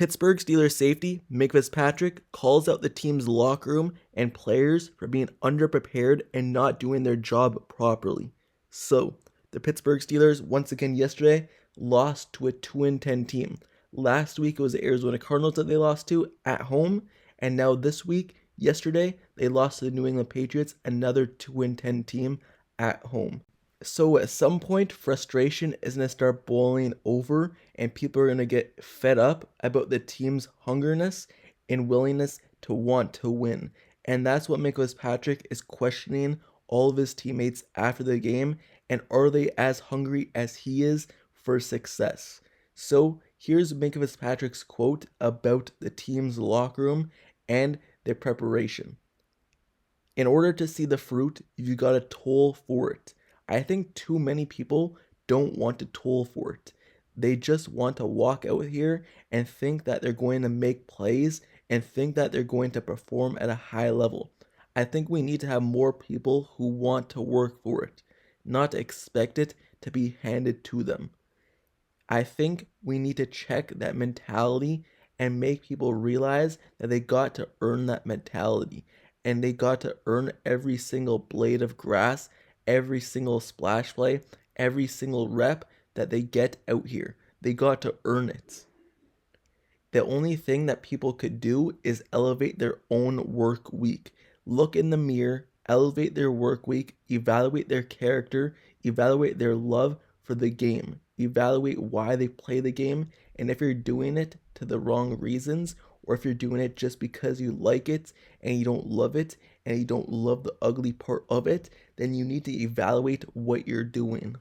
Pittsburgh Steelers safety Minkah Fitzpatrick calls out the team's locker room and players for being underprepared and not doing their job properly. So, the Pittsburgh Steelers once again yesterday lost to a 2-10 team. Last week it was the Arizona Cardinals that they lost to at home, and now this week, yesterday, they lost to the New England Patriots, another 2-10 team at home. So at some point, frustration is going to start boiling over and people are going to get fed up about the team's hungerness and willingness to want to win. And that's what Minkah Fitzpatrick is questioning all of his teammates after the game. And are they as hungry as he is for success? So here's Minkah Fitzpatrick's quote about the team's locker room and their preparation. In order to see the fruit, you got to toil for it. I think too many people don't want to toil for it. They just want to walk out here and think that they're going to make plays and think that they're going to perform at a high level. I think we need to have more people who want to work for it, not expect it to be handed to them. I think we need to check that mentality and make people realize that they got to earn that mentality and they got to earn every single blade of grass, every single splash play, every single rep that they get out here. They got to earn it. The only thing that people could do is elevate their own work week. Look in the mirror, elevate their work week, evaluate their character, evaluate their love for the game, evaluate why they play the game, and if you're doing it to the wrong reasons, or if you're doing it just because you like it and you don't love it and you don't love the ugly part of it, then you need to evaluate what you're doing.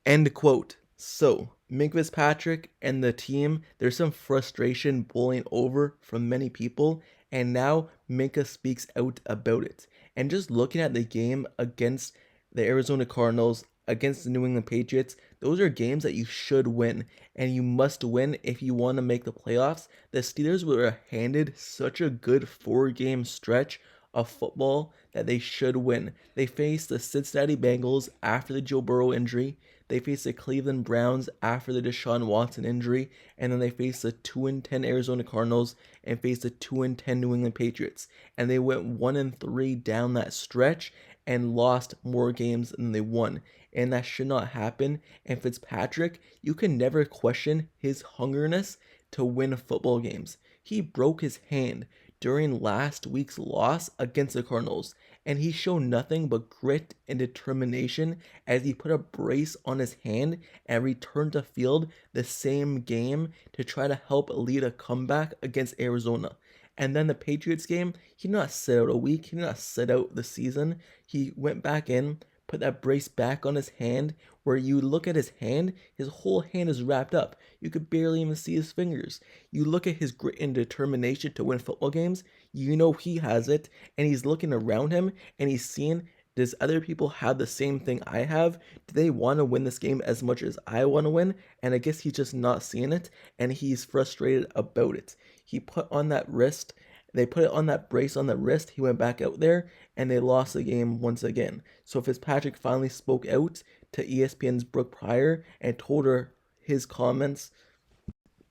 End quote. So, Minkah Fitzpatrick and the team, there's some frustration boiling over from many people, and now Minkah speaks out about it. And just looking at the game against the Arizona Cardinals, against the New England Patriots, those are games that you should win, and you must win if you want to make the playoffs. The Steelers were handed such a good 4-game stretch of football that they should win. They faced the Cincinnati Bengals after the Joe Burrow injury, they faced the Cleveland Browns after the Deshaun Watson injury, and then they faced the 2-10 Arizona Cardinals and faced the 2-10 New England Patriots. And they went 1-3 down that stretch and lost more games than they won. And that should not happen. And Fitzpatrick, you can never question his hungerness to win football games. He broke his hand during last week's loss against the Cardinals, and he showed nothing but grit and determination as he put a brace on his hand and returned to field the same game to try to help lead a comeback against Arizona. And then the Patriots game, he did not sit out a week, he did not sit out the season. He went back in, put that brace back on his hand, where you look at his hand, his whole hand is wrapped up. You could barely even see his fingers. You look at his grit and determination to win football games, you know he has it, and he's looking around him, and he's seeing, does other people have the same thing I have? Do they want to win this game as much as I want to win? And I guess he's just not seeing it, and he's frustrated about it. He put on that wrist, they put it on that brace on the wrist, he went back out there, and they lost the game once again. So Fitzpatrick finally spoke out to ESPN's Brooke Pryor and told her his comments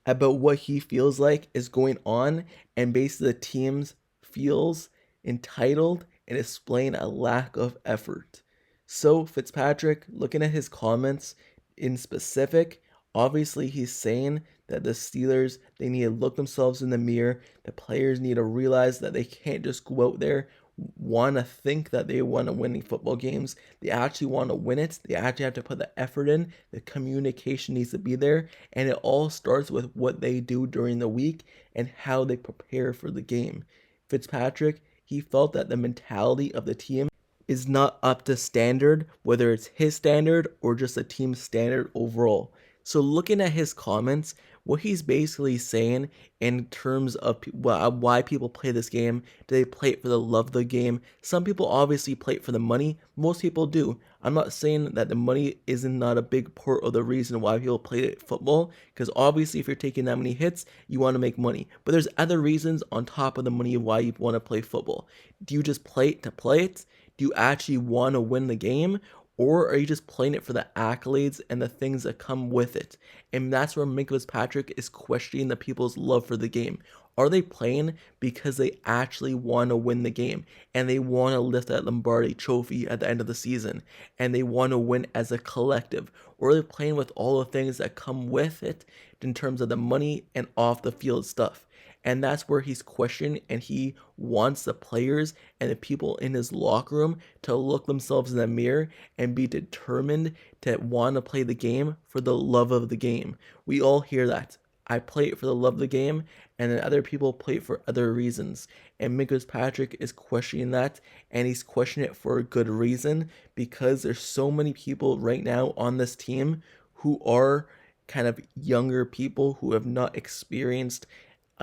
about what he feels like is going on, and basically the team feels entitled and displaying a lack of effort. So Fitzpatrick, looking at his comments in specific, obviously he's saying that the Steelers, they need to look themselves in the mirror. The players need to realize that they can't just go out there, want to think that they want to win football games. They actually want to win it. They actually have to put the effort in. The communication needs to be there. And it all starts with what they do during the week and how they prepare for the game. Fitzpatrick, he felt that the mentality of the team is not up to standard, whether it's his standard or just the team's standard overall. So looking at his comments, what he's basically saying in terms of why people play this game, do they play it for the love of the game? Some people obviously play it for the money. Most people do. I'm not saying that the money isn't not a big part of the reason why people play football, because obviously if you're taking that many hits, you want to make money. But there's other reasons on top of the money of why you want to play football. Do you just play it to play it? Do you actually want to win the game? Or are you just playing it for the accolades and the things that come with it? And that's where Minkah Fitzpatrick is questioning the people's love for the game. Are they playing because they actually want to win the game and they want to lift that Lombardi trophy at the end of the season and they want to win as a collective? Or are they playing with all the things that come with it in terms of the money and off the field stuff? And that's where he's questioned, and he wants the players and the people in his locker room to look themselves in the mirror and be determined to want to play the game for the love of the game. We all hear that. I play it for the love of the game, and then other people play it for other reasons. And Minkah Fitzpatrick is questioning that, and he's questioning it for a good reason, because there's so many people right now on this team who are kind of younger people who have not experienced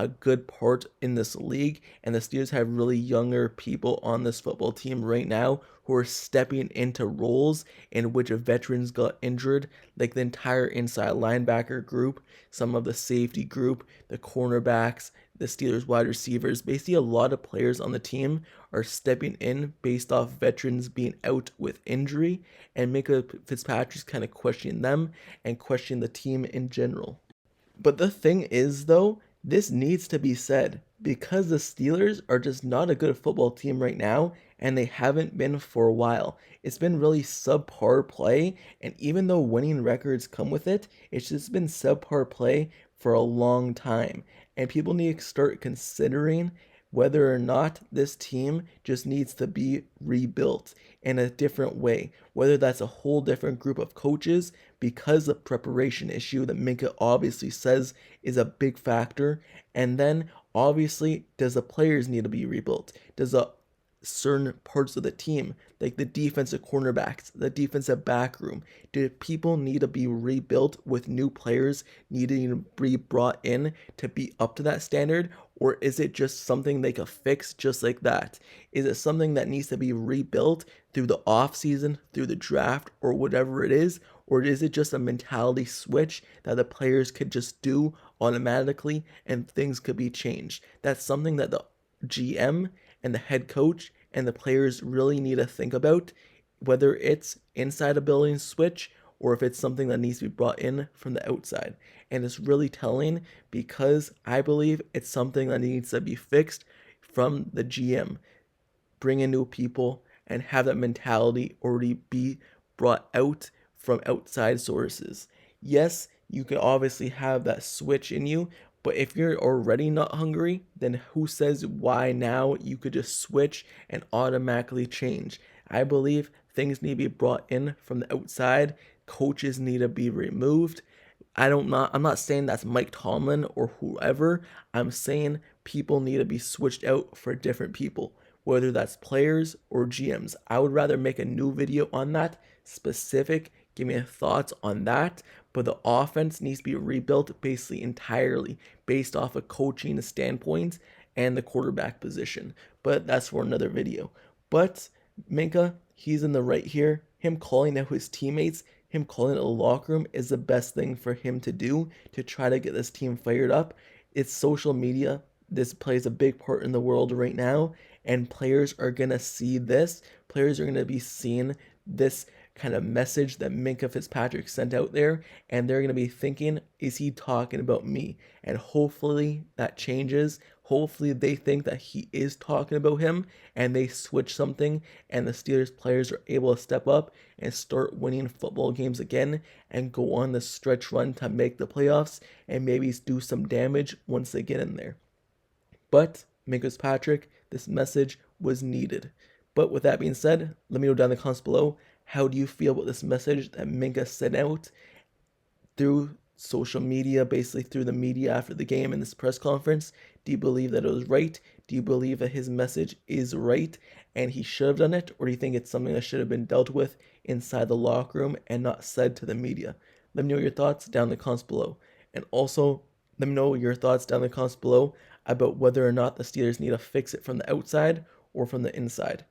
a good part in this league, and the Steelers have really younger people on this football team right now who are stepping into roles in which veterans got injured, like the entire inside linebacker group, some of the safety group, the cornerbacks, the Steelers wide receivers. Basically, a lot of players on the team are stepping in based off veterans being out with injury, and Minkah Fitzpatrick's kind of questioning them and questioning the team in general. But the thing is, though, this needs to be said because the Steelers are just not a good football team right now, and they haven't been for a while. It's been really subpar play, and even though winning records come with it, it's just been subpar play for a long time. And people need to start considering whether or not this team just needs to be rebuilt in a different way, whether that's a whole different group of coaches, because the preparation issue that Minkah obviously says is a big factor. And then obviously, does the players need to be rebuilt? Does the certain parts of the team, like the defensive cornerbacks, the defensive back room, do people need to be rebuilt with new players needing to be brought in to be up to that standard? Or is it just something they could fix just like that? Is it something that needs to be rebuilt through the offseason, through the draft, or whatever it is? Or is it just a mentality switch that the players could just do automatically and things could be changed? That's something that the GM and the head coach and the players really need to think about, whether it's inside a building switch or if it's something that needs to be brought in from the outside. And it's really telling because I believe it's something that needs to be fixed from the GM. Bring in new people and have that mentality already be brought out from outside sources. Yes, you can obviously have that switch in you, but if you're already not hungry, then who says why now you could just switch and automatically change? I believe things need to be brought in from the outside. Coaches need to be removed. I'm not saying that's Mike Tomlin or whoever. I'm saying people need to be switched out for different people, whether that's players or GMs. I would rather make a new video on that specific. Give me thoughts on that. But the offense needs to be rebuilt basically entirely based off a coaching standpoint and the quarterback position. But that's for another video. But Minkah, he's in the right here. Him calling out his teammates, him calling out the locker room is the best thing for him to do to try to get this team fired up. It's social media. This plays a big part in the world right now, and players are going to see this. Players are going to be seeing this kind of message that Minkah Fitzpatrick sent out there, and they're going to be thinking, is he talking about me? And hopefully that changes. Hopefully they think that he is talking about him and they switch something and the Steelers players are able to step up and start winning football games again and go on the stretch run to make the playoffs and maybe do some damage once they get in there. But Minkah Fitzpatrick, this message was needed. But with that being said, let me know down in the comments below, how do you feel about this message that Minkah sent out through social media, basically through the media after the game in this press conference? Do you believe that it was right? Do you believe that his message is right and he should have done it? Or do you think it's something that should have been dealt with inside the locker room and not said to the media? Let me know your thoughts down in the comments below. And also, let me know your thoughts down in the comments below about whether or not the Steelers need to fix it from the outside or from the inside.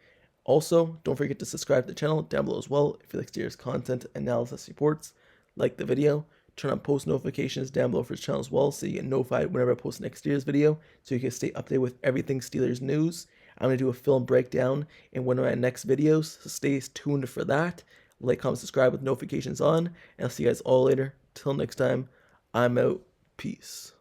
Also, don't forget to subscribe to the channel down below as well if you like Steelers content, analysis, reports. Like the video, turn on post notifications down below for the channel as well so you get notified whenever I post the next Steelers video so you can stay updated with everything Steelers news. I'm going to do a film breakdown in one of my next videos, so stay tuned for that. Like, comment, subscribe with notifications on, and I'll see you guys all later. Till next time, I'm out. Peace.